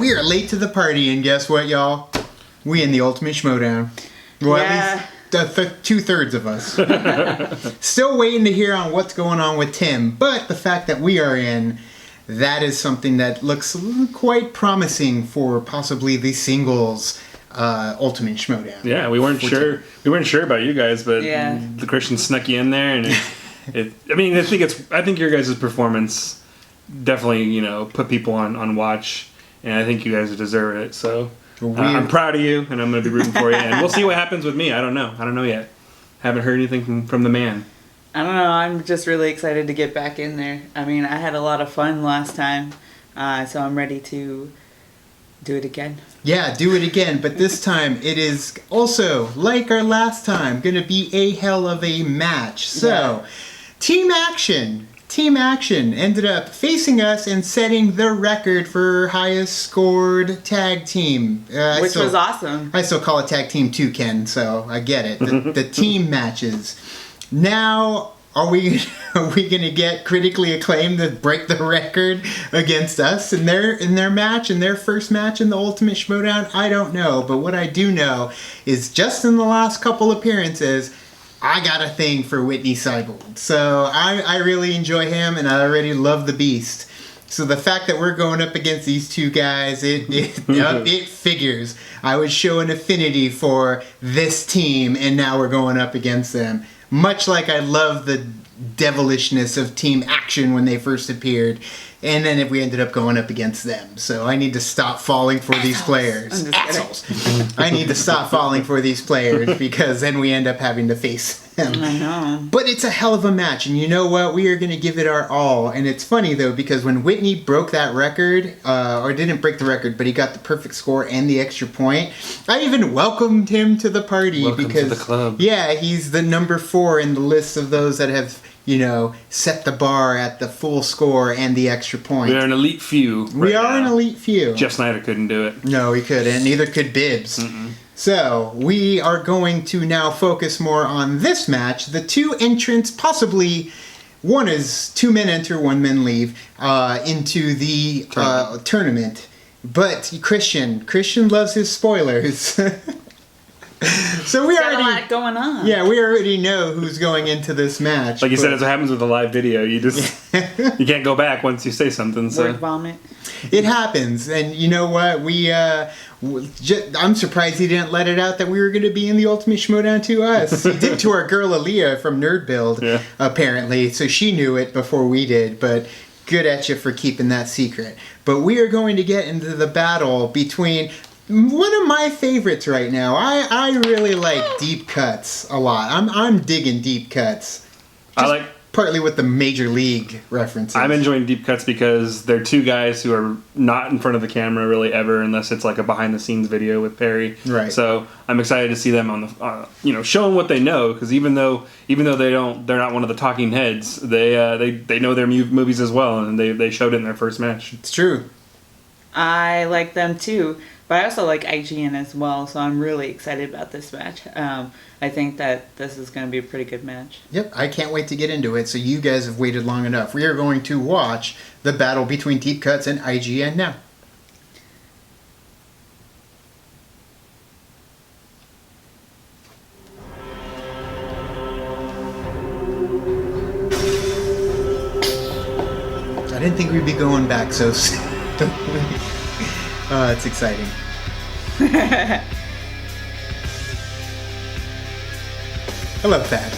we are late to the party, and guess what, y'all? We in the Ultimate Schmoedown. Well, yeah. At least 2/3 of us. Still waiting to hear on what's going on with Tim, but the fact that we are in, that is something that looks quite promising for possibly the singles Ultimate Schmoedown. Yeah, we weren't sure. Tim. We weren't sure about you guys, but the Christian snuck you in there, and I think your guys' performance definitely, put people on watch, and I think you guys deserve it. So I'm proud of you, and I'm going to be rooting for you, and we'll see what happens with me. I don't know yet. Haven't heard anything from the man. I don't know. I'm just really excited to get back in there. I mean, I had a lot of fun last time, so I'm ready to do it again. Yeah, do it again, but this time it is also, like our last time, going to be a hell of a match. So, Team Action ended up facing us and setting the record for highest scored tag team. Which was awesome. I still call it Tag Team 2, Ken, so I get it. The team matches. Now, are we going to get critically acclaimed to break the record against us in their match, in their first match in the Ultimate Schmoedown? I don't know, but what I do know is just in the last couple appearances, I got a thing for Whitney Seibold. So I really enjoy him, and I already love the Beast. So the fact that we're going up against these two guys, it figures. I would show an affinity for this team, and now we're going up against them. Much like I love the devilishness of Team Action when they first appeared, and then if we ended up going up against them. So I need to stop falling for these players. Assholes. I need to stop falling for these players because then we end up having to face them. I know. But it's a hell of a match, and you know what? We are going to give it our all. And it's funny, though, because when Whitney broke that record, or didn't break the record, but he got the perfect score and the extra point, I even welcomed him to the party. Welcome because, to the club. Yeah, he's the number 4 in the list of those that have, set the bar at the full score and the extra point. We are an elite few. We are an elite few. Jeff Snyder couldn't do it. No, he couldn't. Neither could Bibbs. So, we are going to now focus more on this match. The two entrants, possibly, one is 2 men enter, 1 man leave, into the tournament. But Christian loves his spoilers. So we already got a lot going on. Yeah, we already know who's going into this match. Like you said, that's what happens with a live video. You just you can't go back once you say something. So Word vomit. It happens, and you know what? I'm surprised he didn't let it out that we were going to be in the Ultimate Schmoedown to us. He did to our girl Aaliyah from Nerd Build, apparently, so she knew it before we did. But good at you for keeping that secret. But we are going to get into the battle between one of my favorites right now. I really like deep cuts a lot. I'm digging deep cuts. Partly with the Major League references. I'm enjoying deep cuts because they're two guys who are not in front of the camera really ever, unless it's like a behind the scenes video with Perry. Right. So I'm excited to see them on the, showing what they know, because even though they're not one of the talking heads, they know their movies as well, and they showed it in their first match. It's true. I like them too, but I also like IGN as well, so I'm really excited about this match. I think that this is going to be a pretty good match. Yep, I can't wait to get into it, so you guys have waited long enough. We are going to watch the battle between Deep Cuts and IGN now. I didn't think we'd be going back so soon. Oh, it's exciting. I love that.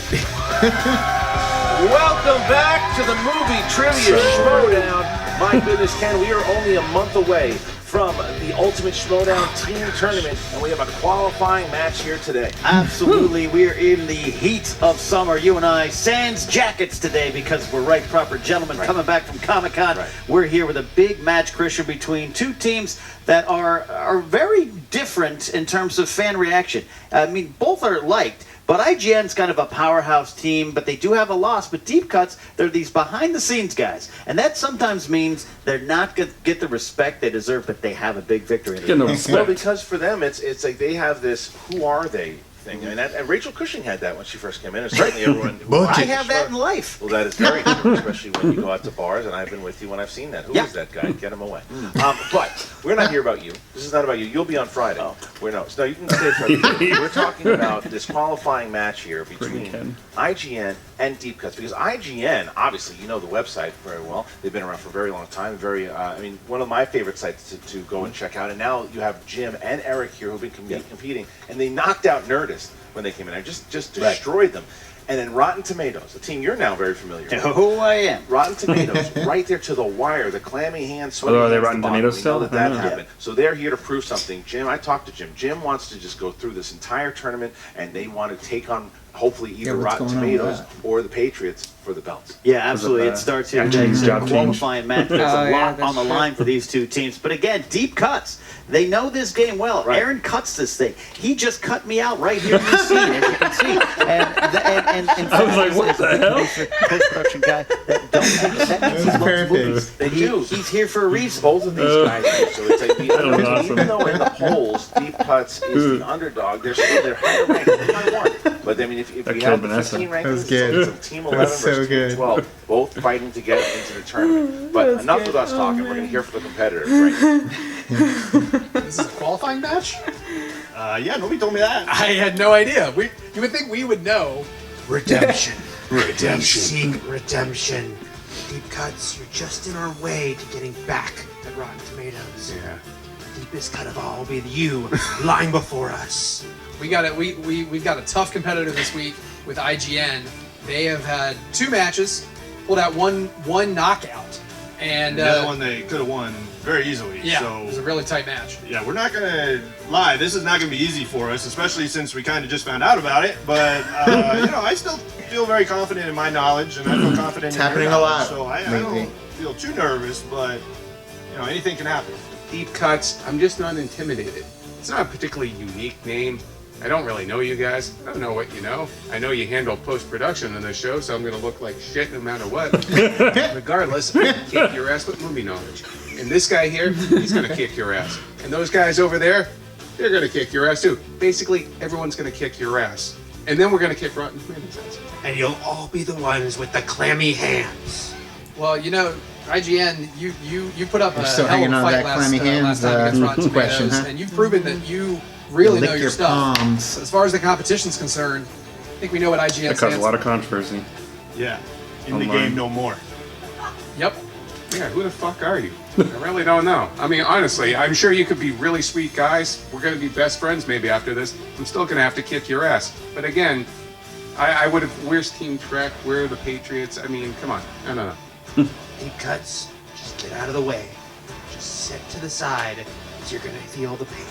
Welcome back to the movie Trivia Schmoedown. My goodness, Ken, we are only a month away from the Ultimate Schmoedown Team Tournament, and we have a qualifying match here today. Absolutely, we are in the heat of summer. You and I, sans jackets today because we're right proper gentlemen coming back from Comic-Con. We're here with a big match, Christian, between two teams that are very different in terms of fan reaction. I mean, both are liked. But IGN's kind of a powerhouse team, but they do have a loss. But Deep Cuts, they're these behind-the-scenes guys. And that sometimes means they're not going to get the respect they deserve, but they have a big victory. Get no respect. Well, because for them, it's like they have this who are they thing. I mean, and Rachel Cushing had that when she first came in. And certainly everyone. I have that in life. Well, that is very true, especially when you go out to bars, and I've been with you when I've seen that. Who is that guy? Get him away. But we're not here about you. This is not about you. You'll be on Friday. No, you can stay for We're talking about this qualifying match here between IGN and Deep Cuts, because IGN, obviously, you know the website very well. They've been around for a very long time. One of my favorite sites to go and check out. And now you have Jim and Eric here who've been competing, and they knocked out Nerdist when they came in. I just destroyed them. And then Rotten Tomatoes, a team you're now very familiar with. Oh, I am. Rotten Tomatoes, right there to the wire, the clammy hands. Are they Rotten Tomatoes still? That happened. So they're here to prove something. Jim, I talked to Jim. Jim wants to just go through this entire tournament, and they want to take on hopefully either Rotten Tomatoes or the Patriots for the belts. Yeah, absolutely. It starts here today. It's a qualifying match. There's a lot on the line for these two teams. But again, Deep Cuts. They know this game well. Right. Aaron cuts this thing. He just cut me out right here in the scene, as you can see. And I was like, what the hell? Post-production guy that don't make sense. That's perfect. They do. He's here for a reason. Both of these guys do. So it's like even though in the polls Deep Cuts is the underdog, they're higher ranked than one. But I mean, if we have the 15 rankings, it's Team 11 versus Team 12, both fighting to get into the tournament. But enough with us talking. We're going to hear from the competitors right now. This is a qualifying match? Yeah, nobody told me that. I had no idea. You would think we would know. Redemption. Redemption. Seek redemption. Deep Cuts, you're just in our way to getting back at Rotten Tomatoes. Yeah. The deepest cut of all will be you lying before us. We've got a tough competitor this week with IGN. They have had 2 matches, pulled out one knockout. And the other one they could have won very easily. Yeah, so, it was a really tight match. Yeah, we're not going to lie. This is not going to be easy for us, especially since we kind of just found out about it. But, I still feel very confident in my knowledge, and I feel confident in happening your a lot. So I don't feel too nervous, but, anything can happen. Deep Cuts, I'm just not intimidated. It's not a particularly unique name. I don't really know you guys. I don't know what you know. I know you handle post-production on this show, so I'm going to look like shit no matter what. Regardless, I'm going to kick your ass with movie knowledge. And this guy here, he's going to kick your ass. And those guys over there, they're going to kick your ass too. Basically, everyone's going to kick your ass. And then we're going to kick Rotten Tomatoes' ass. And you'll all be the ones with the clammy hands. Well, IGN, you put up a still hell of hanging a on fight that last clammy hands time against Rotten question, Tomatoes, huh? and you've proven that you really know Lick your stuff. palms. As far as the competition's concerned, I think we know what IGN stands That caused a lot for. of controversy. Yeah. In the Online. game, no more. Yep. Yeah, who the fuck are you? I really don't know. I mean, honestly, I'm sure you could be really sweet guys. We're going to be best friends maybe after this. I'm still going to have to kick your ass. But again, I would have... Where's Team Trek? Where are the Patriots? I mean, come on. No. Deep Cuts, just get out of the way. Just sit to the side, because you're going to feel the pain.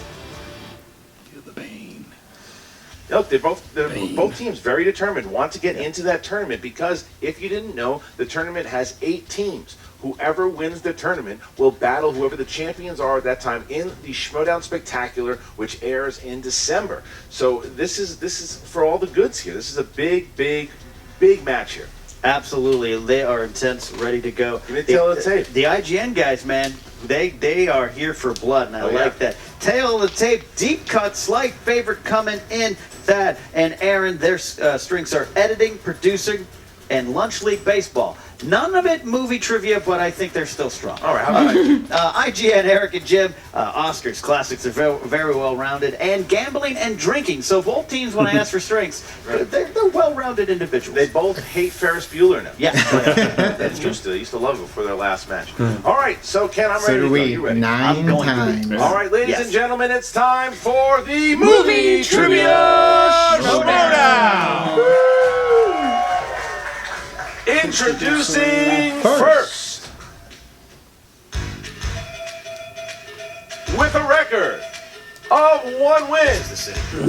Look, they're both teams very determined, want to get into that tournament, because if you didn't know, the tournament has 8 teams. Whoever wins the tournament will battle whoever the champions are at that time in the Schmoedown Spectacular, which airs in December. So this is for all the goods here. This is a big match here. Absolutely. They are intense, ready to go. Give me the tail of the tape. The IGN guys, man, they are here for blood, and I like that. Tail of the tape, Deep Cut, slight favorite coming in. Thad and Aaron, their strengths are editing, producing, and lunch league baseball. None of it movie trivia, but I think they're still strong. All right. IGN, Eric and Jim, Oscars, classics are very well-rounded, and gambling and drinking. So both teams, when I ask for strengths, they're well-rounded individuals. They both hate Ferris Bueller now. Yeah. They used to love him for their last match. All right, so Ken, I'm ready to go. You ready? 9 times. All right, ladies and gentlemen, it's time for the Movie Trivia Schmoedown! Introducing first, with a record of 1 win,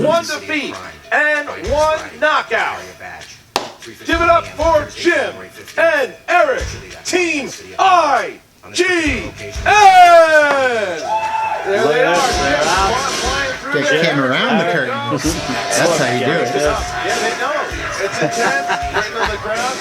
1 defeat, and 1 knockout. Give it up for Jim and Eric, Team IGN! There they are. They came around the curtain. That's how you do it. Yeah, they know. It's intense. Written on the ground.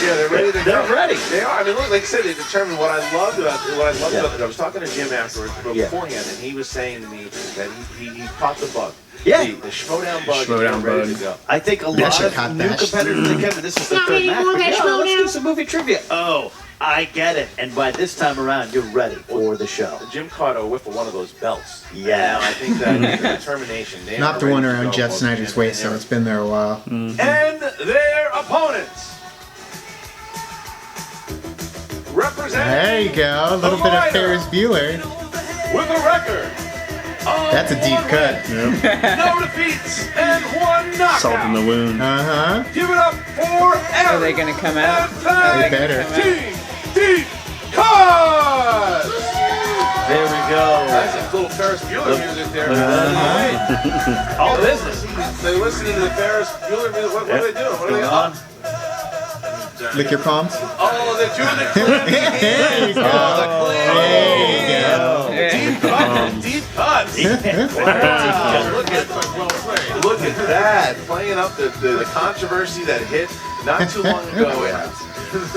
Yeah, they're ready to go. They're ready. They are. I mean, look, like I said, they determined what I loved about it. I was talking to Jim afterwards, beforehand, and he was saying to me that he caught the bug. Yeah. The Schmoedown bug. Schmoedown ready bug. to go. I think a lot of new competitors think, Kevin, this is the third match. Let's do some movie trivia. Oh, I get it. And by this time around, you're ready for the show. Jim caught a whiff of one of those belts. Yeah. And I think that the determination. Not the one around Jeff Snyder's waist, so it's been there a while. And their opponents. Representing. There you go. A little bit of Ferris Bueller. With a record. That's a deep cut. No defeats and one knockout. Salt in the wound. Uh-huh. Give it up for Eric. Are they going to come out? They better. Team Deep Cut. There we go. That's a little Ferris Bueller music there. All business. They listening to the Ferris Bueller music. What are they doing? What are they on? Lick your palms. Oh, they're doing the There you go. deep cuts. Wow. Look at that. Playing up the controversy that hit not too long ago.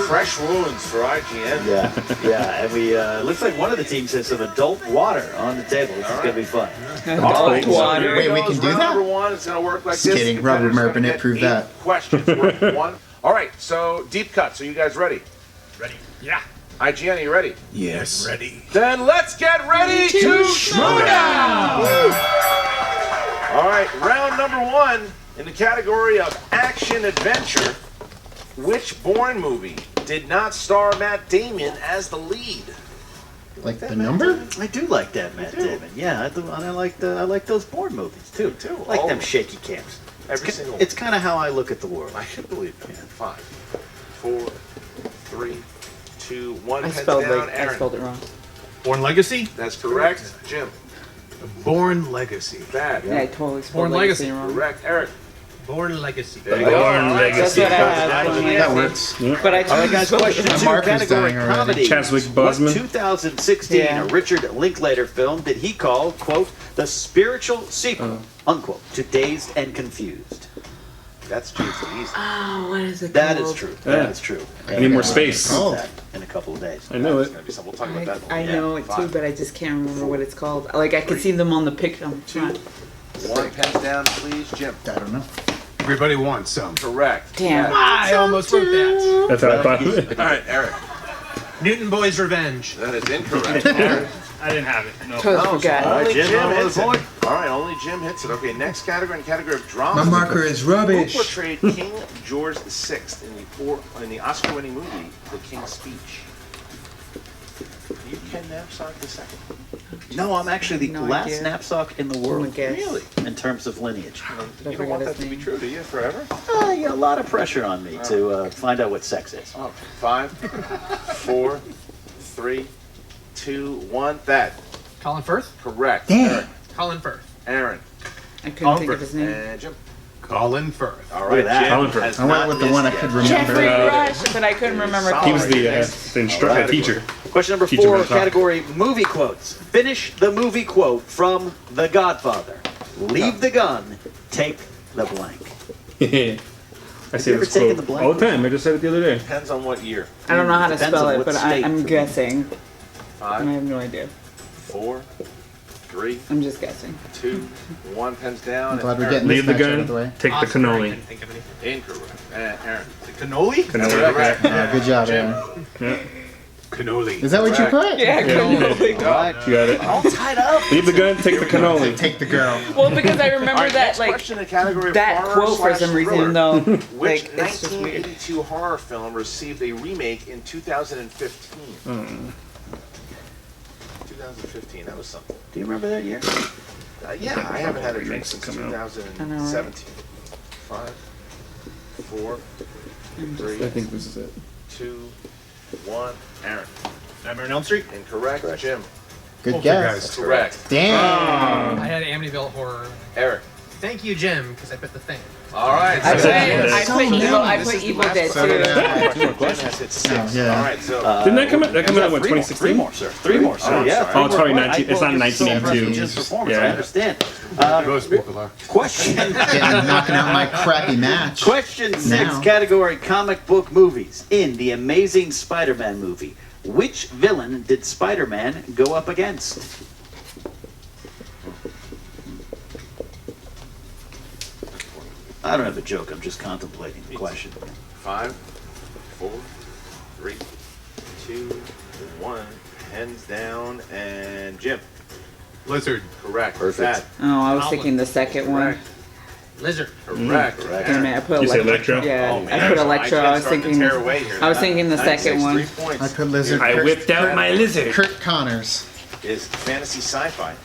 Fresh wounds for IGN. Yeah, and we looks like one of the teams has some adult water on the table. This is gonna be fun. Adult water. Wait, we can do Round that? number one, it's gonna work like Just this. kidding. Rubber Competitors Merpin, gonna it get proved 8 that. questions worth one. All right, so deep cuts. Are you guys ready? Ready? Yeah. IGN, are you ready? Yes. Ready. Then let's get ready to Schmoedown! All right, round number one in the category of action adventure. Which Bourne movie did not star Matt Damon as the lead? Like the number? I do like that, Matt Damon. Yeah, I like those Bourne movies too. I like All them of them. shaky cams. Every single one. It's kind of how I look at the world. I can believe that. 5, 4, 3, 2, 1. I Heads spelled down, I Aaron. spelled it wrong. Born Legacy? That's correct. Jim. Born Legacy. Bad. Yeah, I totally spelled Born legacy Legacy. wrong. Correct. Eric. Born Legacy. There you go. Born All right, Legacy. That's what I had. That works. But I All right, guys. Question My two, marker's category dying already. comedy. Chadwick What Boseman. 2016 Yeah. Richard Linklater film did he call, quote, the spiritual sequel, unquote, to Dazed and Confused? That's James Easy. Oh, what is it That called? is true. Yeah. That is true. I need more space. Oh. That in a couple of days. I know It's it. gonna be something. We'll talk about that. I know it too, 5, but I just can't remember what it's called. Like, I could see them on the picture. On the front. 1. Pens down, please. Jim. I don't know. Everybody wants some. Correct. Damn. I almost wrote that. That's how I thought of it. All right, Eric. Newton Boy's Revenge. That is incorrect. Eric. I didn't have it. No. Totally forgot. Only Jim, Jim on hits the it. board. All right, only Jim hits it. Okay, next category, in category of drama. My marker is Who rubbish. portrayed King George VI in the Oscar-winning movie The King's Speech? You Ken Knapsack the second. No, I'm actually the No last idea. knapsack in the world. guess. Really? In terms of lineage. You don't want that to be true, do you? Forever? You got a lot of pressure on me to find out what sex is. Oh, 5, 4, 3, 2, 1. That. Colin Firth? Correct. Damn. Eric. Colin Firth. Aaron. I couldn't think of his name. And Jim. Colin Firth. All Look right, at that. Jim Colin Firth. has I went not with the missed one I yet. could remember. Jeffrey Rush, but I couldn't remember. He was the Alright. teacher. Question number Teacher 4, Van Talk. category movie quotes. Finish the movie quote from The Godfather. Leave the gun, take the blank. I say you ever this taken quote the blank all the time. I just said it the other day. Depends on what year. I don't know how to Depends spell on it, what but state I'm for me. guessing. 5, And I have no idea. 4, 3, I'm just guessing. 2, 1. Pens down. I'm glad we're and getting Leave this the match out of the way. gun, take the Oscar, I cannoli. couldn't think of anything. Incorrect. Aaron. Cannoli? Correct. Good job, Aaron. Yeah, Cannoli. Is that what you put? Yeah, yeah, cannoli. All right. you got it. All tied up. Leave the gun, take the cannoli. Take the girl. Well, because I remember All right, that, next like, question in the category of that horror quote for slash some reason, thriller. though. Which Like, it's just weird. 1982 horror film received a remake in 2015? 2015, that was something. Do you remember that year? Yeah, I haven't had a drink Remakes since coming out. 2017. 5, 4, 3, I think this is it. 2, 1. Aaron. Nightmare on Elm Street? Incorrect. Jim. Good guess. Correct. Damn. I had Amityville Horror. Eric. Thank you, Jim, because I put the thing. All right. I So put Evil Dead So did I. too. Jim has hit 6. Oh, yeah. All right, so Didn't that come out? That come out in what, 2016? Three more, sir. Three more, sir. Oh, Yeah. sorry. Oh, it's probably Three more. 19 it's not I quote so impressed 1982. with Jim's performance. Yeah. I understand. Most people are. Question. Getting knocking out my crappy match. Question 6, Now. category comic book movies. In the Amazing Spider-Man movie, which villain did Spider-Man go up against? I don't have a joke. I'm just contemplating the question. 5, 4, 3, 2, 1. Hands down, and Jim. Lizard. Correct. Perfect. Oh, I was thinking the second one. Correct. Lizard. Correct. Damn it, I put You say Electro. Electro? Yeah, Oh, man. I put Electro. I was thinking. Tear away here. I was thinking the second one. 3 points. I put Lizard. I whipped out my lizard. Kurt Connors. Is fantasy sci-fi.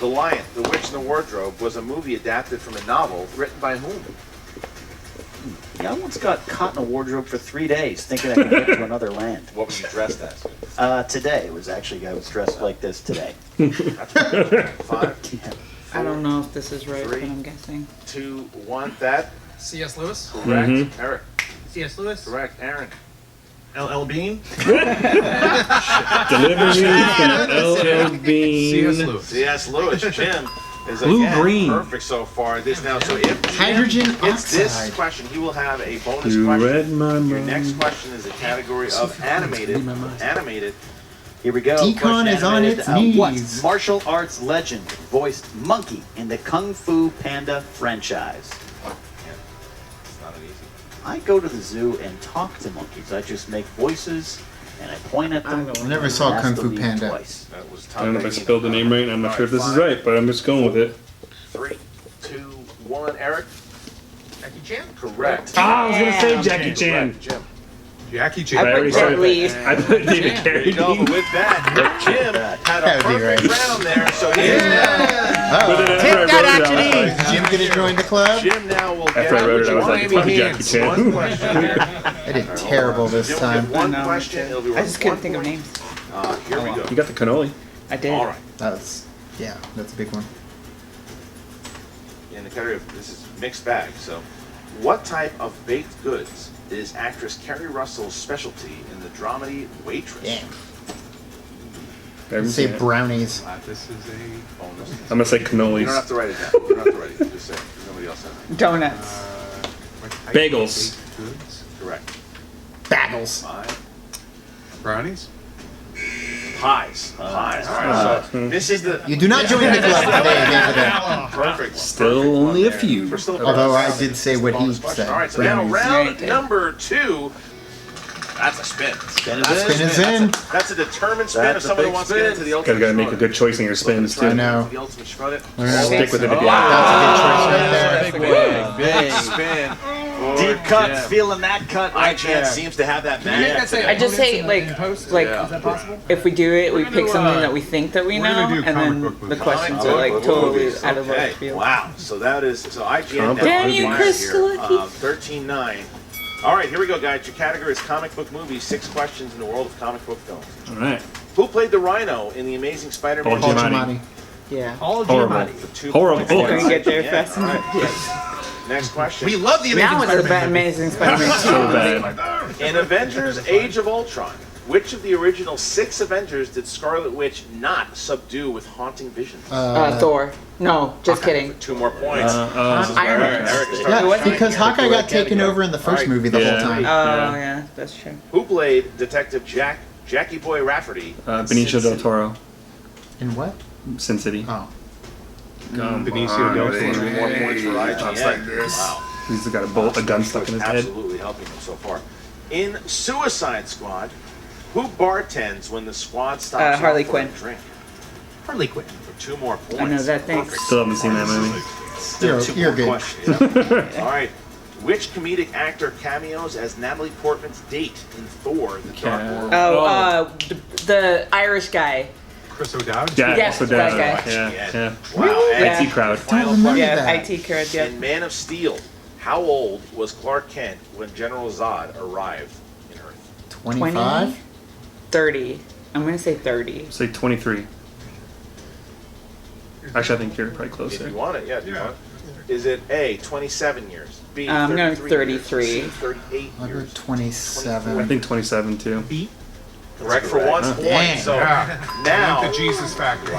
The Lion, the Witch, and the Wardrobe was a movie adapted from a novel written by whom? Yeah, I once got caught in a wardrobe for 3 days, thinking I could get to another land. What was you dressed as? Today, it was actually I was dressed like this today. That's right. 5, I don't know if this is right, but 3, I'm guessing. 2, 1. That C.S. Lewis. correct. Eric. C.S. Lewis. Correct. Aaron. LL Bean. Deliver me from LL Bean. C.S. Lewis. C.S. Lewis. Jim is Blue again green. perfect so far. This now, so if Jim Hydrogen gets this oxide. question, he will have a bonus You question. read my Your mind. next question is a category of animated. Animated. Here we go. Decon Question is on animated. its What knees. martial arts legend voiced Monkey in the Kung Fu Panda franchise? It's not an easy. I go to the zoo and talk to monkeys. I just make voices and I point at them. I never saw and Kung ask Fu to leave Panda. twice. That was tough. I don't know if I spelled the name right, and I'm not sure if this is right, but I'm just going with it. 3, 2, 1. Eric. Jackie Chan. Correct. Ah, I was gonna say Jackie Chan. Correct. Jim. Jackie I Chan. I already put said Jet Li. that. I put David There you go. Carradine. But with that, Jim had a That would be perfect right. round there. So he is But then after I wrote it, I was like, Is Jim gonna join the club? Jim now will get after I wrote it, I was like, fuck Jackie one Chan. question here. I did terrible this Jim will get time. one No, question. It'll be I just couldn't one think of point. names. Here we go. You got the cannoli. I did. All right. That's a big one. In the category of this is mixed bag. So, what type of baked goods is actress Kerry Russell's specialty in the dramedy Waitress? Yeah. I haven't Say seen it. brownies. This is a Bonus. I'm gonna say You don't have cannolis. to write it down. You don't have to write it. Just say it. Nobody else has it. Donuts. what type Bagels. of baked goods? Correct. Bagels. 5. Brownies. Pies. Pies. All right. So this is the You do not join the club today, David. perfect. Still perfect one only a there. few. We're still Although I bonus did say what he question. said. All right. So now Brownies. round Yeah, number 2. That's a spin. Spin is That's a in. Spin is in. That's a determined spin. That's if a someone big wants to get spin. into the ultimate Gotta make a Schmoedown. good choice in your spins Try too. I know. The ultimate Schmoedown. We're gonna Stick with it if you That's a good choice right there. Big spin. for Deep cut, Jim. feeling that cut right IGN there. seems to have that Can you make magic that say today. I just say opponents like in post? like Yeah. Is that possible? if we do it, we gonna pick do, something that we think that we we're know, gonna do and comic then book the movies. questions Comic are like book totally movies. out of Okay. left field. Wow. So that is so IGN Comic now book Damn you, on Chris fire here. Galecki. 13-9. All right, here we go, guys. Your category is comic book movies. 6 questions in the world of comic book films. All right. Who played the Rhino in the Amazing Spider-Man? Paul Paul Giamatti. Giamatti. Yeah. All Horrible. Giamatti. For 2 Horrible. points. Oh, Couldn't get there Yeah, fast all right. enough. Yes. Next question. We love the Amazing Now it's a Spider-Man. Amazing Spider-Man So 2. bad. In Avengers Age of Ultron, which of the original 6 Avengers did Scarlet Witch not subdue with haunting visions? Thor. No, just kidding. 2 more points. Iron Man. Eric is starting Yeah, to shine because here. Hawkeye got taken over in the first Alright. movie the Yeah. whole time. Oh yeah, that's true. Who played Detective Jackie Boy Rafferty? in Benicio Sin del City? Toro. In what? Sin City. Oh. Benicio del Toro. 2 more points for IGN. Talks like this. Wow. He's got a gun stuck in his head. Absolutely helping him so far. In Suicide Squad, who bartends when the squad stops Harley off for Quinn. a drink? Harley Quinn. For 2 more points. I know that, thanks. Perfect. Still haven't seen that movie. Still 2 You're more good. questions. Yep. All right. Which comedic actor cameos as Natalie Portman's date in Thor: The Dark World? The Irish guy. Chris O'Dowd. Yeah, Yes, so that down. guy. Yeah. Wow. And Yeah. IT crowd. final remember question. Yeah, that. IT carrot. Yeah. In Man of Steel, how old was Clark Kent when General Zod arrived in Earth? 25? 30. I'm gonna say 30. Say 23. Actually, I think you're probably If closer. you want it, yeah. Do you want it? Is it A, 27 years? B, I'm going 33 years, 33. C, 38 I'll go years. 27. I think 27 too. Correct for 1 point. Dang. So The now, Jesus factor.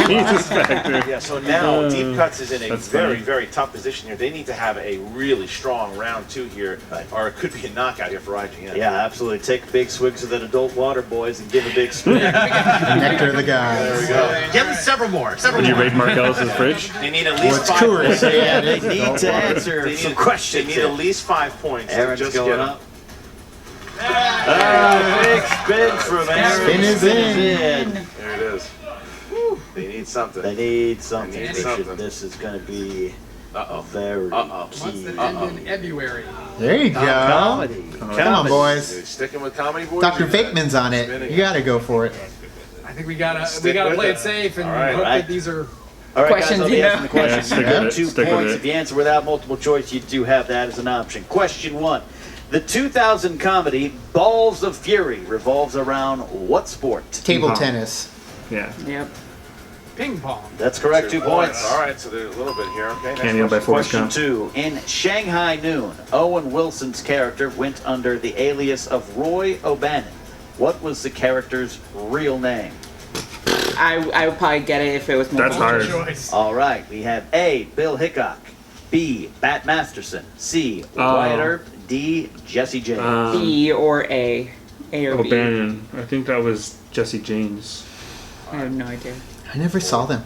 Jesus factor. yeah. So now, Deep Cuts is in a That's very, funny. very tough position here. They need to have a really strong round 2 here, or it could be a knockout here for IGN. Yeah, absolutely. Take big swigs of that adult water, boys, and give a big swig. Nectar of the gods. There we go. Give us several more. Several Would you more. raid Mark Ellis's fridge? They need at Well, least it's 5 Coors, points. so yeah, it They is need adult to water. answer They some need, questions. they need at least 5 points. to Aaron's just going get up. Big spin from Aaron. Spin is in. There it is. They need something. They need something. They need Christian. something. This is going to be Uh-oh. very What's key. the end in February? There you go. Comedy. Come on, boys. Are you sticking with comedy, boys? Dr. You got Fakeman's on it. spinning You gotta go for it. I think we gotta Stick with play it. it safe and All right. hope Right. that these are. All right, Questions, guys, I'll be you know. asking the question. Yeah, stick with it, 2 stick with points. it. If you answer without multiple choice, you do have that as an option. Question 1. The 2000 comedy Balls of Fury revolves around what sport? Table Ping pong. tennis. Yeah. Yep. Ping pong. That's correct. 2 points. All right, so there's a little bit here. Okay, next Cameo by question. Forrest Question Gump. 2. In Shanghai Noon, Owen Wilson's character went under the alias of Roy O'Bannon. What was the character's real name? I would probably get it if it was That's multiple hard. choice. All right, we have A, Bill Hickok, B, Bat Masterson, C, Oh. Wyatt Earp, D, Jesse James. B or A. A or B. O'Bannon. I think that was Jesse James. I have no idea. I never saw them.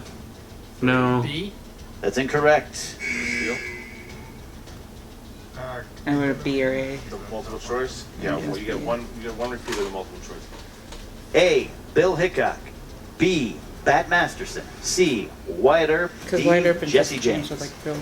No. B. That's incorrect. I would have B or A. The multiple choice? Yeah, well, you get one repeat of the multiple choice. A, Bill Hickok, B, Bat Masterson, C, Wyatt Earp, Because D, Wyatt Earp and Jesse Jesse James. are like real,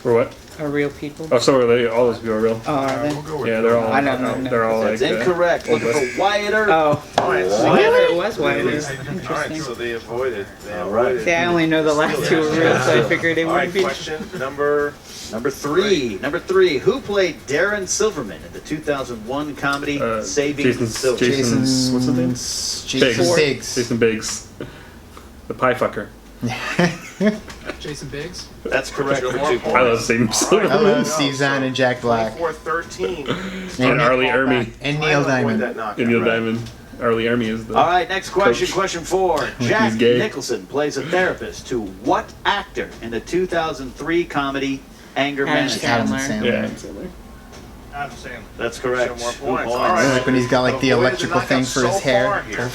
For what? are real people. Oh, so are they? All those people are real. Oh, are they? Yeah, they're all. I don't know. They're all That's like. incorrect. Old Looking West. for Wyatt Earp. Oh. All right, so Wyatt Earp was Wyatt Earp. all right, Interesting. so they avoided. All right. See, I only know the last two were real, so I figured it All right, wouldn't be. question number. Number three. Who played Darren Silverman in the 2001 comedy Saving Jason. Silverman? Jason's. What's his name? Jason Biggs. Jason Biggs. The pie fucker. Jason Biggs. That's correct for 2 I points. love Saving Silverman. Hello, Steve Zahn and Jack Black. 24-13. And Arlie Ermy. And Neil Diamond. And Neil Diamond. Arlie Ermy is the. All right, next question. Coach. Question 4. Jack He's gay. Nicholson plays a therapist to what actor in the 2003 comedy Anger Adam Management? Adam Sandler. Sandler. Yeah. Adam Sandler. That's correct. 2 more 2 points. points. All right. Like when he's got like the Avoided electrical thing knockout for his so hair. far here.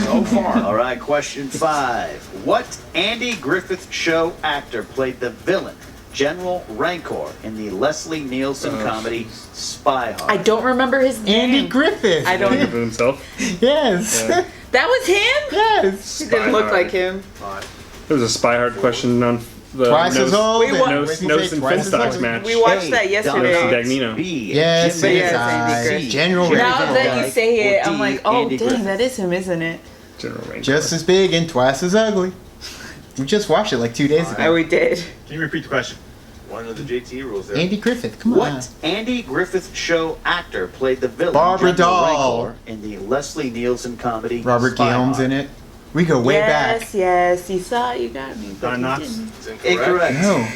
So far. All right, question 5. What Andy Griffith Show actor played the villain, General Rancor, in the Leslie Nielsen comedy Spy Hard? I don't remember his name. Andy Griffith. I don't. Give it himself. Yes. Yeah. That was him? Yes. He didn't look like him. There was a spy hard question on the Twice as old. We and wa- Nose, what did he nose say? and Twice as Finstocks old? match. We watched that A, yesterday. Don Dagnino. B, Yes, Jim it is Yes, Andy I. Griffith. General Now Rancor. that you say it, Or I'm D, like, oh, Andy dang, Griffith. that is him, isn't it? General Rancor. Just as big and twice as ugly. We just watched it like 2 days Oh, ago. we did. Can you repeat the question? One of the JT rules there. Andy Griffith, come on. What Andy Griffith Show actor played the villain, Barbara General Dahl. Rancor, in the Leslie Nielsen comedy Robert Spy Guillaume's Hard? in it. We go way back. Yes, yes. You saw it, you got me. But Don you Knotts? didn't. It's Incorrect. No.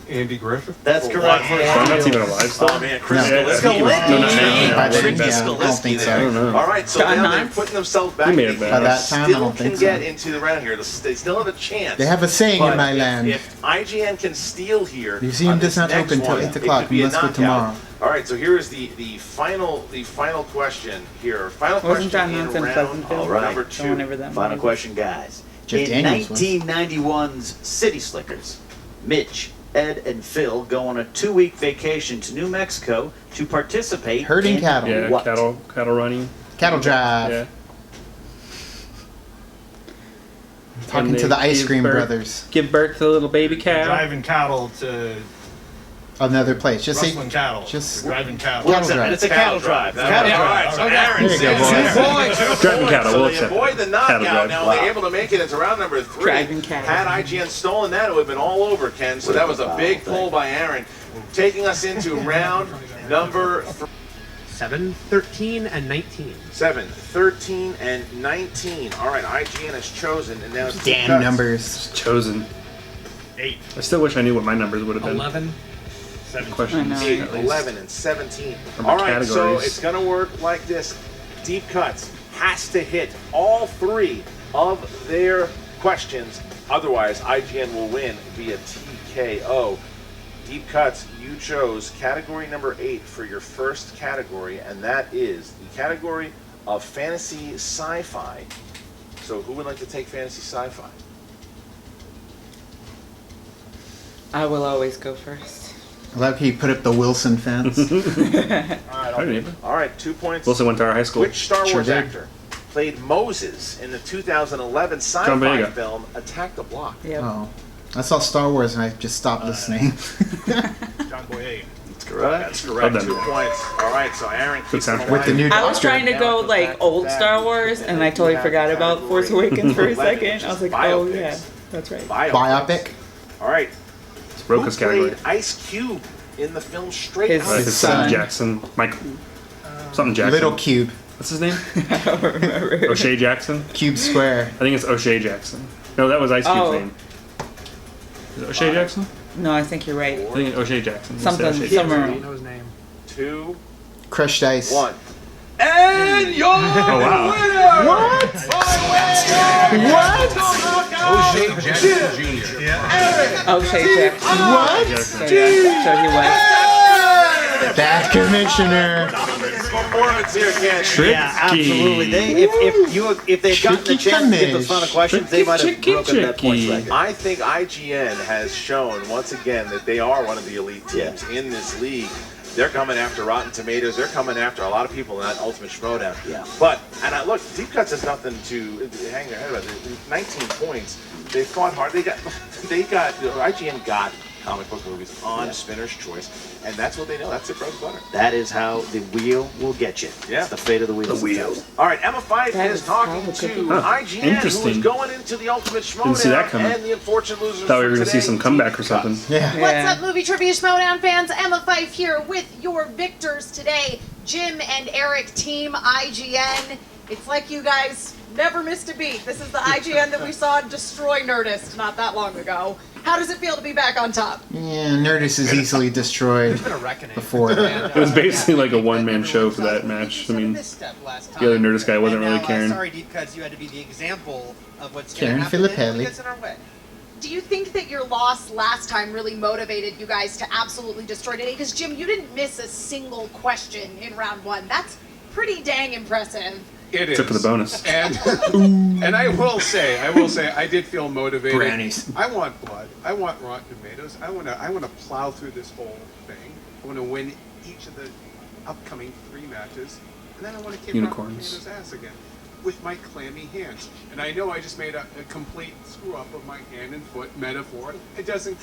Andy Griffith. That's correct. I'm not even alive still. Oh man, Chris No. Gillespie. No, not now. By then, Chris yeah, I don't think so. I don't know. All right, so Don now they're Knotts? putting themselves back. He made in it the back. By game. that time, I Still don't can think get so. into the round here. They still have a chance. They have a saying But in my land. If IGN can steal here, Museum on does this not next open till one, 8 it o'clock. could be We a must go knockout. tomorrow. All right, so here is the final question here. Final Wasn't question John in Knotts in round Pleasantville? All right. number Or 2. whenever that Final movie question, guys. Jeff In Daniels was. 1991's City Slickers, Mitch, Ed, and Phil go on a 2-week vacation to New Mexico to participate Herding in cattle. Yeah, what? cattle running. Cattle drive. Yeah. Talking And to they the Ice give Cream birth- Brothers. Give birth to a little baby cow. Driving cattle to Another place. Just say rustling cattle. just- Driving cattle. Cattle drive. It's a cattle drive. Cattle All drive. right, so Okay. Aaron There you go, says boys. Driving cattle, So we'll they accept avoid that. the Cattle knockout. drive. Now Wow. they're able to make it into round number 3. Driving cattle. Had IGN stolen that, it would have been all over, Ken. So that was a big pull by Aaron, taking us into round number 3. 7, 13, and 19. 7, 13, and 19. All right, IGN has chosen, and now it's Deep Damn Cuts. numbers. Chosen. 8. I still wish I knew what my numbers would have been. 11. 7. Questions. I know. 8, at least. 11, and 17. From the All right, so categories. it's going to work like this. Deep Cuts has to hit all 3 of their questions. Otherwise, IGN will win via TKO. Deep Cuts, you chose category number 8 for your first category, and that is the category of fantasy sci-fi. So who would like to take fantasy sci-fi? I will always go first. I love how you put up the Wilson fence. All right, Hi, neighbor. all right, 2 points. Wilson went to our high school. Which Star Sure Wars did. actor played Moses in the 2011 John sci-fi Boyega. film Attack the Block? Yep. Oh. I saw Star Wars and I just stopped listening. John Boyega. That's correct. That's correct. Well done. 2 points. All right, so Aaron keeps soundtrack. them With the alive. new I was Doctor. trying to go like old Star Wars, and I totally forgot about Force Awakens for a second. I was like, oh yeah, that's right. Biopic? All right. It's Who Roka's category. played Ice Cube in the film Straight His- Outta His His son son. Jackson. Michael. Something Jackson. Little Cube. What's his name? I don't remember. O'Shea Jackson? Cube Square. I think it's O'Shea Jackson. No, that was Ice Cube's Oh. name. Is it O'Shea Jackson? No, I think you're right. I think it's O'Shea Jackson. Let's say Something O'Shea Jackson. somewhere. I don't know his name. 2, Crushed Ice. 1. And your Oh, wow. What? What? O'Shea Jackson Jr. Oh, Shay Jackson. What? So, yeah, so he went. Bad commissioner. Performance here, Ken. Tricky. Yeah, absolutely. If they'd gotten the Tricky chance to get those Kamish. final questions, they might have Tricky, broken that points tricky. record. I think IGN has shown once again that they are one of the elite teams in this league. They're coming after Rotten Tomatoes. They're coming after a lot of people in that Ultimate Schmoedown. Yeah. But, look, Deep Cuts has nothing to hang their head about. 19 points. They fought hard. IGN got comic book movies on Spinner's Choice, and that's what they know. That's their bread and butter. That is how the wheel will get you. Yeah. It's the fate of the wheel. All right, Emma Fife That is is talking probably to cooking. IGN, who is Interesting. going into the Ultimate Schmoedown, Didn't see that coming. and the unfortunate losers. Thought we were going going to see some comeback or something. Yeah. Yeah. What's up, Movie Trivia Schmoedown fans? Emma Fife here with your victors today, Jim and Eric, Team IGN. It's like you guys never missed a beat. This is the IGN that we saw destroy Nerdist not that long ago. How does it feel to be back on top? Yeah, Nerdist is easily destroyed There's been a reckoning. before that. It was basically like a one-man show for that match. I mean, the other Nerdist guy wasn't really caring. Sorry, Deep Cuts, you had to be the example of what's Karen going to happen. and Filippelli. it gets in our way. Do you think that your loss last time really motivated you guys to absolutely destroy today? Because, Jim, you didn't miss a single question in round 1. That's pretty dang impressive. It is. Except for the bonus. And I will say, I did feel motivated. Brownies. I want blood. I want Rotten Tomatoes. I want to plow through this whole thing. I want to win each of the upcoming 3 matches, and then I want to kick Rotten Unicorns. Tomatoes' ass again with my clammy hands. And I know I just made a complete screw up of my hand and foot metaphor. It doesn't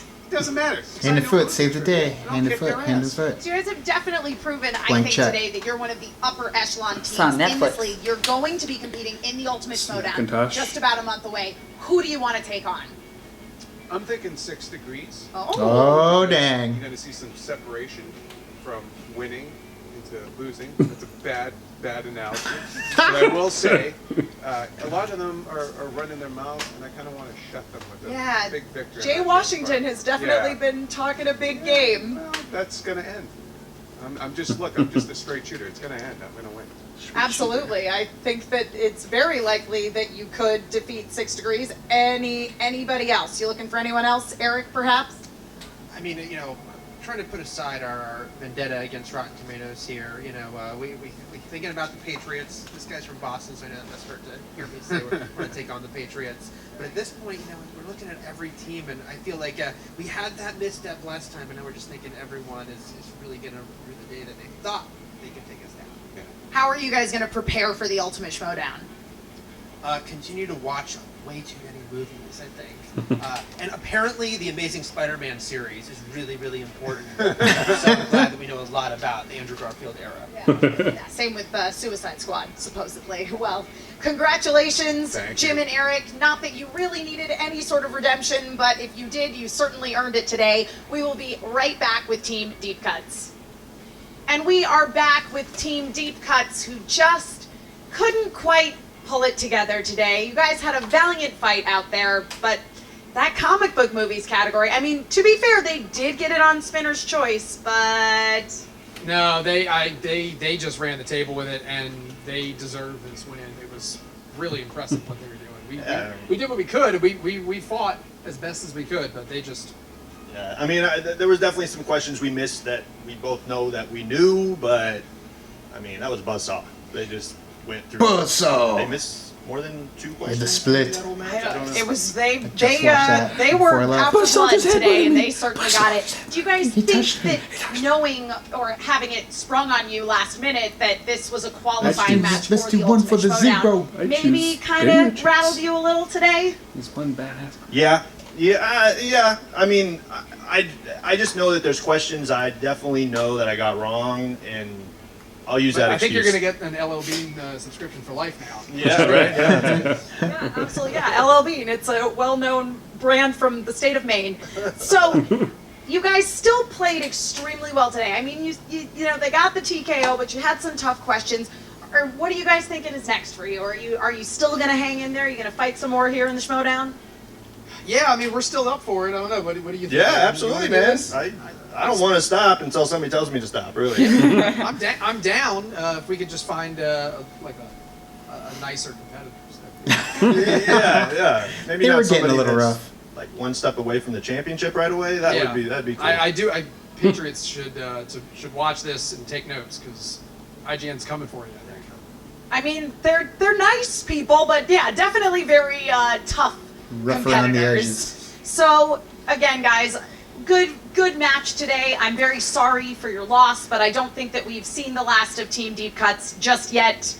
matter. Hand and foot, save the day. Hand and foot, hand and foot. So you guys have definitely proven, I Blank think, check. today that you're one of the upper echelon teams It's on in this Netflix. league. You're going to be competing in the Ultimate Schmoedown Macintosh. just about a month away. Who do you want to take on? I'm thinking 6 degrees. Oh, You're dang. going to see some separation from winning into losing. That's a bad analogy. But I will say, a lot of them are running their mouth, and I kind of want to shut them with a big victory. Jay Washington has definitely been talking a big game. Well, that's going to end. I'm just a straight shooter. It's going to end. I'm going to win. Absolutely. I think that it's very likely that you could defeat 6 Degrees. Anybody else? You looking for anyone else? Eric, perhaps? I mean, trying to put aside our vendetta against Rotten Tomatoes here, we thinking about the Patriots. This guy's from Boston, so I know that must hurt to hear me say we're going to take on the Patriots. But at this point, we're looking at every team, and I feel like we had that misstep last time, and now we're just thinking everyone is really going to rue the day that they thought they could take us down. Yeah. How are you guys going to prepare for the Ultimate Schmoedown? Continue to watch way too many movies, I think. And apparently the Amazing Spider-Man series is really, really important. So I'm glad that we know a lot about the Andrew Garfield era. Yeah, same with Suicide Squad, supposedly. Well, congratulations, Thank Jim you. and Eric. Not that you really needed any sort of redemption, but if you did, you certainly earned it today. We will be right back with Team Deep Cuts. And we are back with Team Deep Cuts, who just couldn't quite pull it together today. You guys had a valiant fight out there, but that comic book movies category, I mean, to be fair, they did get it on Spinner's Choice, but... No, they just ran the table with it, and they deserve this win. It was really impressive what they were doing. We did what we could. We fought as best as we could, but they just... Yeah, I mean, there was definitely some questions we missed that we both know that we knew, but I mean, that was buzzsaw. They just went through. Buzzsaw. They missed more than 2 questions. The split. That whole match? I don't know. It was watched they that were before I left. out for blood today, and they certainly got it. Do you guys think that knowing or having it sprung on you last minute that this was a qualifying match let's for do the one Ultimate for the Schmoedown, zero. maybe kind of rattled you a little today? He's one badass. Yeah. I mean, I just know that there's questions I definitely know that I got wrong, and I'll use that I think excuse. you're going to get an LL Bean subscription for life now. Yeah, right. Yeah. Yeah, absolutely. Yeah, LL Bean. It's a well-known brand from the state of Maine. So, you guys still played extremely well today. I mean, you know they got the TKO, but you had some tough questions. Or what are you guys thinking is next for you? Or are you still going to hang in there? Are you going to fight some more here in the Schmoedown? Yeah, I mean, we're still up for it. I don't know. What do you think? Yeah, absolutely, man. I don't want to stop until somebody tells me to stop. Really. I'm down. If we could just find a nicer competitor. yeah. Maybe They not were getting a somebody little that's, rough. like one step away from the championship right away. That'd be cool. Patriots should watch this and take notes because IGN's coming for you. I think. I mean, they're nice people, but yeah, definitely very tough Rough around the competitors. edges. So again, guys, good match today. I'm very sorry for your loss, but I don't think that we've seen the last of Team Deep Cuts just yet.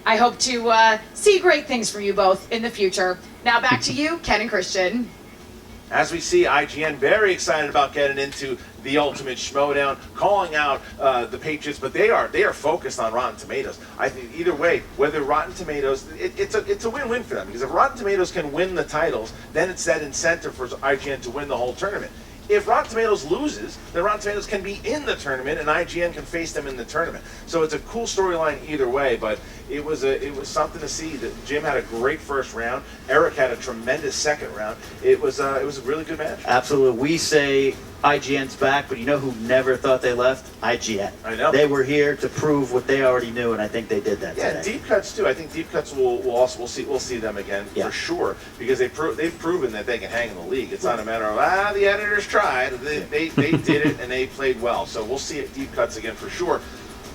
I hope to see great things for you both in the future. Now back to you, Ken and Christian. As we see, IGN very excited about getting into the Ultimate Schmoedown, calling out the Patriots, but they are focused on Rotten Tomatoes. I think either way, whether Rotten Tomatoes, it's a win-win for them, because if Rotten Tomatoes can win the titles, then it's that incentive for IGN to win the whole tournament. If Rotten Tomatoes loses, then Rotten Tomatoes can be in the tournament, and IGN can face them in the tournament. So it's a cool storyline either way. But it was something to see. That Jim had a great first round. Eric had a tremendous second round. It was a really good match. Absolutely. We say IGN's back, but you know who never thought they left? IGN. I know. They were here to prove what they already knew, and I think they did that Yeah, today. Deep Cuts too. I think Deep Cuts we'll see them again for sure, because they've proven that they can hang in the league. It's not a matter of the editors tried. They did it and they played well. So we'll see it Deep Cuts again for sure.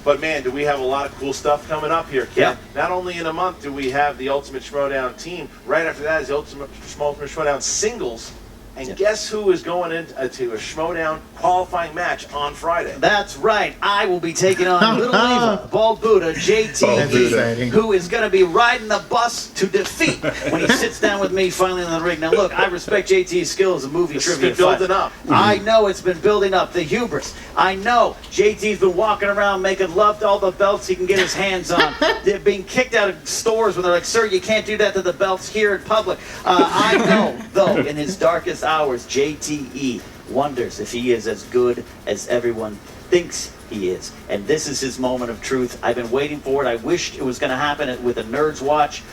But man, do we have a lot of cool stuff coming up here, Ken. Yeah. Not only in a month do we have the Ultimate Schmoedown team. Right after that is the Ultimate Schmoedown singles. And guess who is going into a Schmoedown qualifying match on Friday? That's right. I will be taking on Little Evil, Bald Buddha, JT, who is going to be riding the bus to defeat when he sits down with me finally in the ring. Now, look, I respect JT's skill as a movie trivia It's been building up. I know it's been building up. The hubris. I know JT's been walking around making love to all the belts he can get his hands on. They're being kicked out of stores when they're like, sir, you can't do that to the belts here in public. I know, though, in his darkest hours, JTE wonders if he is as good as everyone thinks he is. And this is his moment of truth. I've been waiting for it. I wished it was going to happen with a Nerds Watch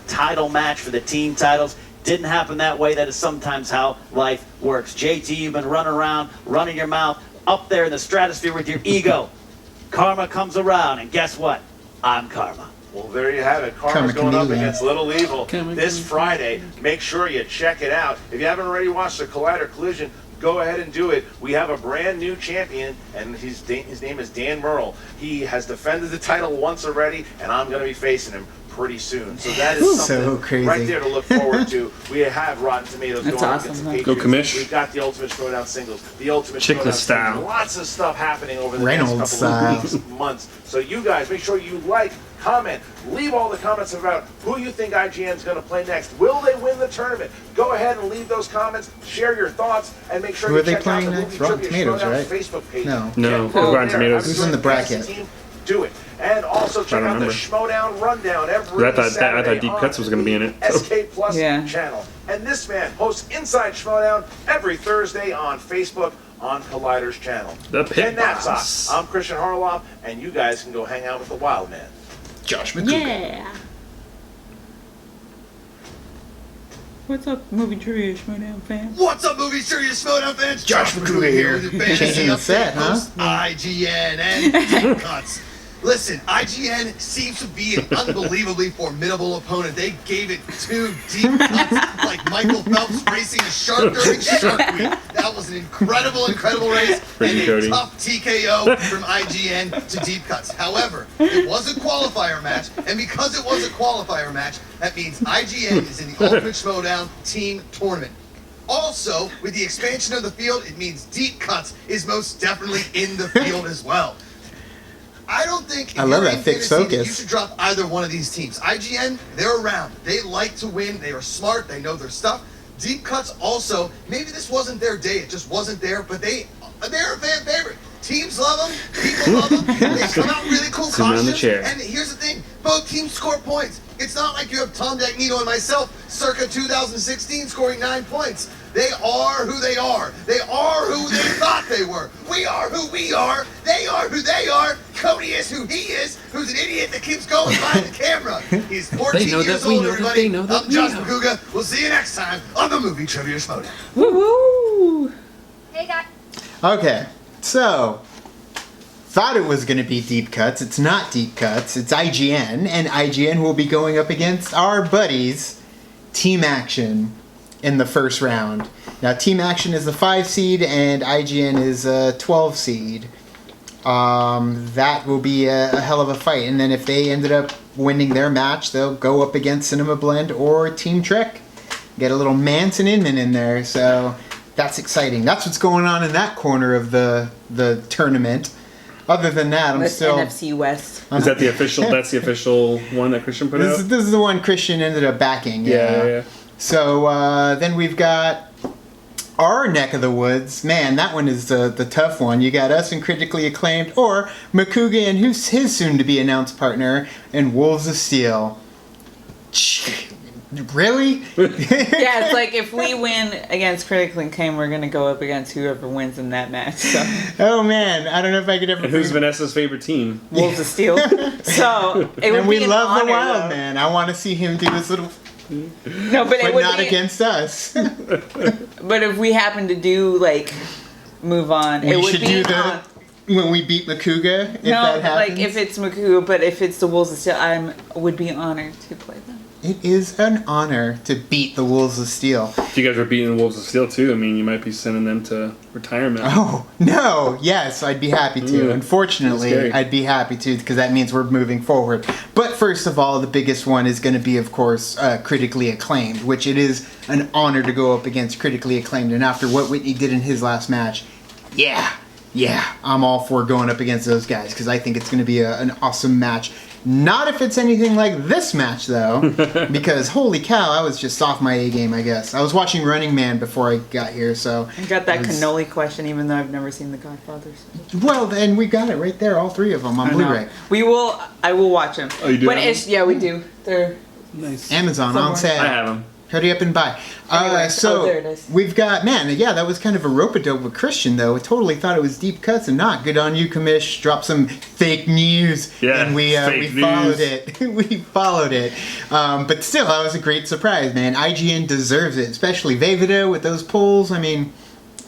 title match for the team titles. Didn't happen that way. That is sometimes how life works. JT, you've been running around, running your mouth up there in the stratosphere with your ego. Karma comes around, and guess what? I'm Karma. Well, there you have it. Karma's going up against Little Evil this Friday. Make sure you check it out. If you haven't already watched the Collider Collision, go ahead and do it. We have a brand new champion, and his name is Dan Murrell. He has defended the title once already, and I'm going to be facing him pretty soon. So that is something right there to look forward to. We have Rotten Tomatoes going up against the Patriots. Go Commish. We've got the Ultimate Schmoedown singles, the Ultimate Chickless Schmoedown style. singles. Lots of stuff happening over the Reynolds next couple style. of weeks, months. So you guys, make sure you like, comment, leave all the comments about who you think IGN is going to play next. Will they win the tournament? Go ahead and leave those comments, share your thoughts, and make sure Who you are they check out playing the next? Movie Rotten Trivia Tomatoes, Schmoedown right? Facebook page. No. Rotten Tomatoes. Who's in the bracket? Team, do it. And also check out the Schmoedown Rundown every I thought Saturday Deep Cuts was going to be in it. SK Plus channel. And this man hosts Inside Schmoedown every Thursday on Facebook. on Collider's channel. The Pit And that's Boss. us. I'm Christian Harloff, and you guys can go hang out with the Wild Man. Josh McCougar. Yeah. What's up, movie trivia Schmoedown fans? What's up, movie serious Schmoedown fans? Josh McCougar here. With your fantasy Changing the set, update huh? host, IGN and Deep Cuts. Listen, IGN seems to be an unbelievably formidable opponent. They gave it 2 deep cuts like Michael Phelps racing a shark during Shark Week. That was an incredible race Pretty and Cody. a tough TKO from IGN to Deep Cuts. However, it was a qualifier match, and because it was a qualifier match, that means IGN is in the Ultimate Schmoedown Team Tournament. Also, with the expansion of the field, it means Deep Cuts is most definitely in the field as well. I don't think if I love you're that in fixed fantasy that focus. you should drop either one of these teams. IGN, they're around. They like to win. They are smart. They know their stuff. Deep Cuts also, maybe this wasn't their day. It just wasn't there, but they're a fan favorite. Teams love them. People love them. They come out in really cool Sit on the costumes. chair. And here's the thing. Both teams score points. It's not like you have Tom Dagnino and myself circa 2016 scoring 9 points. They are who they are. They are who they thought they were. We are who we are. They are who they are. Cody is who he is, who's an idiot that keeps going behind the camera. He's 14 They know years that we old, know that everybody. they know that I'm we Josh know. McCougar. We'll see you next time on the Movie Trivia Schmoedown. Woo woo! Hey guys. Okay, so thought it was going to be Deep Cuts. It's not Deep Cuts. It's IGN, and IGN will be going up against our buddies, Team Action, in the first round. Now, Team Action is the 5 seed, and IGN is a 12 seed. That will be a hell of a fight. And then if they ended up winning their match, they'll go up against Cinema Blend or Team Trek. Get a little Manson Inman in there, so that's exciting. That's what's going on in that corner of the tournament. Other than that, I'm That's still... NFC West. Is that the official? That's the official one that Christian put out. This is the one Christian ended up backing. Yeah. So then we've got our neck of the woods. Man, that one is the tough one. You got us and Critically Acclaimed, or McCougar and who's his soon-to-be announced partner, and Wolves of Steel. Really? Yeah, it's like if we win against Critically Acclaimed, we're gonna go up against whoever wins in that match. So Oh man, I don't know if I could ever. And who's Vanessa's favorite team? Wolves of Steel. So it would And be we an love honor, the Wild though. Man. I want to see him do his little, No, but it but would not be, against us. But if we happen to do like move on, We it would should be do an the honor. when we beat McCougar. If No, that happens. like if it's McCougar, but if it's the Wolves of Steel, I would be honored to play them. It is an honor to beat the Wolves of Steel. If you guys were beating the Wolves of Steel too, I mean, you might be sending them to retirement. Oh, no. Yes, I'd be happy to. Yeah. Unfortunately, That's scary. I'd be happy to because that means we're moving forward. But first of all, the biggest one is going to be, of course, Critically Acclaimed, which it is an honor to go up against Critically Acclaimed. And after what Whitney did in his last match, yeah, I'm all for going up against those guys because I think it's going to be an awesome match. Not if it's anything like this match, though, because holy cow, I was just off my A game, I guess. I was watching Running Man before I got here, so... I got that it was- cannoli question, even though I've never seen The Godfathers. Well, then we got it right there, all 3 of them on I know. Blu-ray. I will watch them. Oh, you do But have it's, yeah, we do. They're Nice. Amazon on Somewhere. sale. I have them. Hurry up and buy. Anyway, So there it is. we've got, man, yeah, that was kind of a rope-a-dope with Christian, though. I totally thought it was Deep Cuts and not. Good on you, Commish. Drop some fake news. Yeah, and we fake followed news. it. We followed it. But still, that was a great surprise, man. IGN deserves it, especially Blvd with those polls. I mean,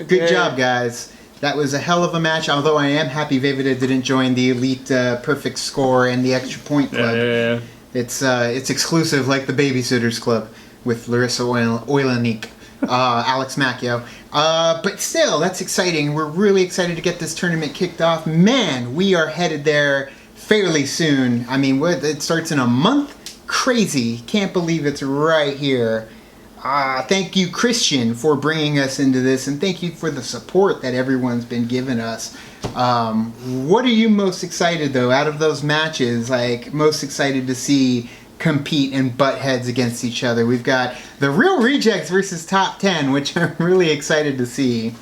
good job, guys. That was a hell of a match, although I am happy Blvd didn't join the Elite Perfect Score and the Extra Point Club. Yeah. It's exclusive, like the Babysitters Club with Larissa Oilenik, Alex Macchio. But still, that's exciting. We're really excited to get this tournament kicked off. Man, we are headed there fairly soon. I mean, it starts in a month. Crazy. Can't believe it's right here. Thank you, Christian, for bringing us into this, and thank you for the support that everyone's been giving us. What are you most excited, though, out of those matches? Like, most excited to see compete and butt heads against each other? We've got the Real Rejects versus Top 10, which I'm really excited to see.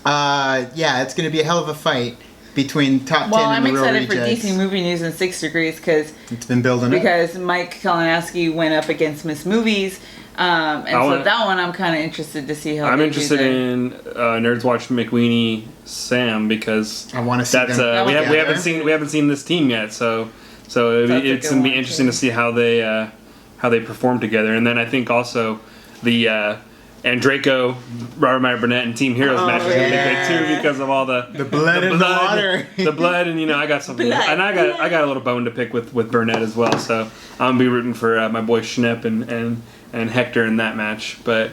Yeah, it's going to be a hell of a fight between Top 10 Well, and I'm the Real excited for Rejects. DC Movie News and 6 Degrees It's been building up. because Mike Kalinowski went up against Miss Movies. That one I'm kind of interested to see how. I'm interested in Nerds Watch McWeenie Sam because I want to see that's them we together. haven't seen this team yet, so it's gonna be interesting to see how they perform together. And then I think also the Andraco, Robert Meyer Burnett, and Team Heroes match is gonna be good too because of all the blood and the water, the blood, and I got something, and I got a little bone to pick with Burnett as well. So I'm gonna be rooting for my boy Schnepp and Hector in that match. But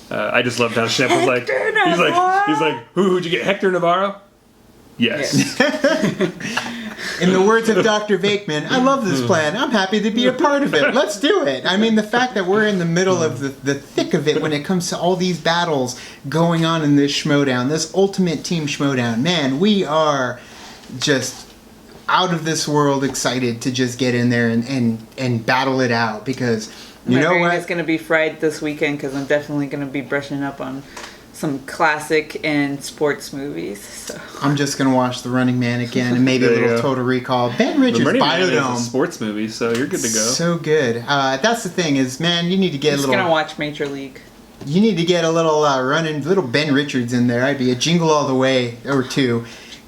I just loved how Schnepp was like, he's like, who'd you get, Hector Navarro? Yes. In the words of Dr. Vakeman, I love this plan. I'm happy to be a part of it. Let's do it. I mean, the fact that we're in the middle of the thick of it when it comes to all these battles going on in this Schmoedown, this ultimate team Schmoedown, man, we are just out of this world excited to just get in there and battle it out because you know what? It's going to be fried this weekend because I'm definitely going to be brushing up on some classic and sports movies. So. I'm just gonna watch The Running Man again and maybe a little Total Recall. Ben Richards' Biodome. Is a sports movie, so you're good to go. So good. That's the thing is, man, you need to get I'm a little. Just gonna watch Major League. You need to get a little little Ben Richards in there. I'd be a Jingle All the Way or two.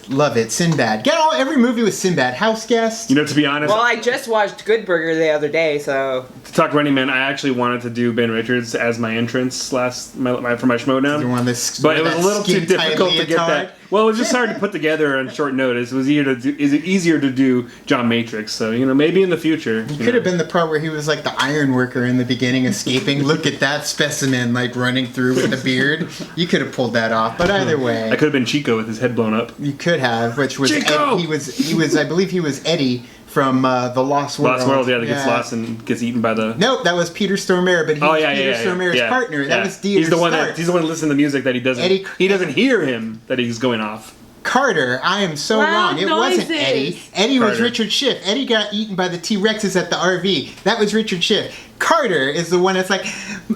Love it. Sinbad. Get every movie with Sinbad. House Guest. To be honest. Well, I just watched Good Burger the other day, so. To talk Running Man, I actually wanted to do Ben Richards as my entrance for my Schmoedown. But it was a little too difficult to get that. Well, it was just hard to put together on short notice. It was easier to do John Matrix. So, maybe in the future. It could have been the part where he was like the iron worker in the beginning escaping. Look at that specimen like running through with the beard. You could have pulled that off. But either way. I could have been Chico with his head blown up. You could have, which was Chico! He was I believe he was Eddie from the Lost World. Lost World, that gets lost and gets eaten by the. Nope, that was Peter Stormare, but he was Peter Stormare's partner. That was Dieter He's the one Stark. he's the one that listens to the music that he doesn't. He doesn't hear him that he's going off. Carter, I am so wrong. It wasn't Eddie. Eddie was Carter. Richard Schiff. Eddie got eaten by the T-Rexes at the RV. That was Richard Schiff. Carter is the one that's like,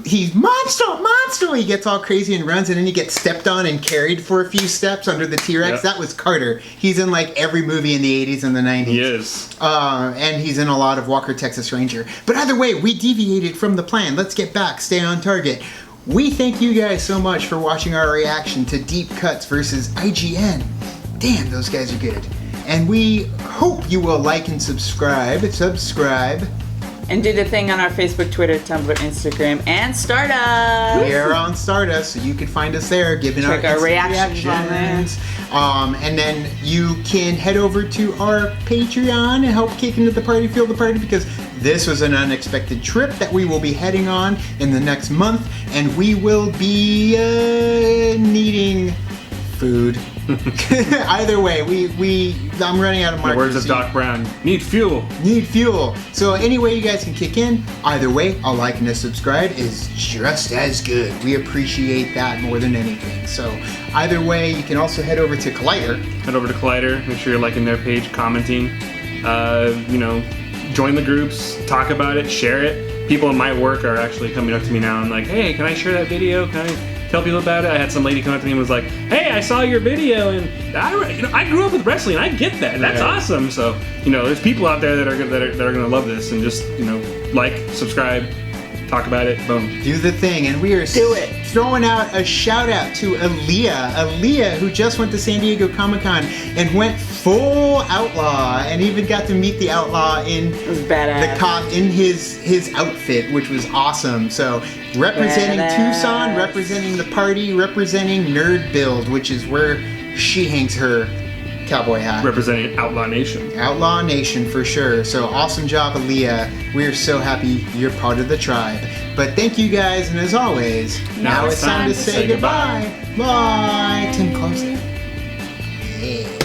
he's monster. He gets all crazy and runs, and then he gets stepped on and carried for a few steps under the T-Rex. Yep. That was Carter. He's in like every movie in the 80s and the 90s. He is. And he's in a lot of Walker, Texas Ranger. But either way, we deviated from the plan. Let's get back. Stay on target. We thank you guys so much for watching our reaction to Deep Cuts versus IGN. Damn, those guys are good. And we hope you will like and subscribe. And do the thing on our Facebook, Twitter, Tumblr, Instagram, and Stardust. We are on Stardust, so you can find us there, giving Check our reactions on there. And then you can head over to our Patreon and help kick into the party, feel the party, because this was an unexpected trip that we will be heading on in the next month, and we will be needing food. Either way, I'm running out of markers. The words of Doc Brown. Need fuel. So any way you guys can kick in, either way, a like and a subscribe is just as good. We appreciate that more than anything. So either way, you can also head over to Collider. Make sure you're liking their page, commenting. Join the groups, talk about it, share it. People in my work are actually coming up to me now and like, hey, can I share that video? Can I tell people about it? I had some lady come up to me and was like, hey, I saw your video and I grew up with wrestling. I get that. That's awesome. So, there's people out there that are going to love this and just, like, subscribe, talk about it, boom. Do the thing, and we are throwing out a shout out to Aaliyah, who just went to San Diego Comic-Con and went full outlaw and even got to meet the outlaw in the cop in his outfit, which was awesome. So representing Tucson, representing the party, representing Nerd Build, which is where she hangs her cowboy hat. Representing Outlaw Nation. Outlaw Nation for sure. So awesome job, Aaliyah. We are so happy you're part of the tribe. But thank you guys, and as always, now it's time to say goodbye. Bye. Tim, close it. Yeah.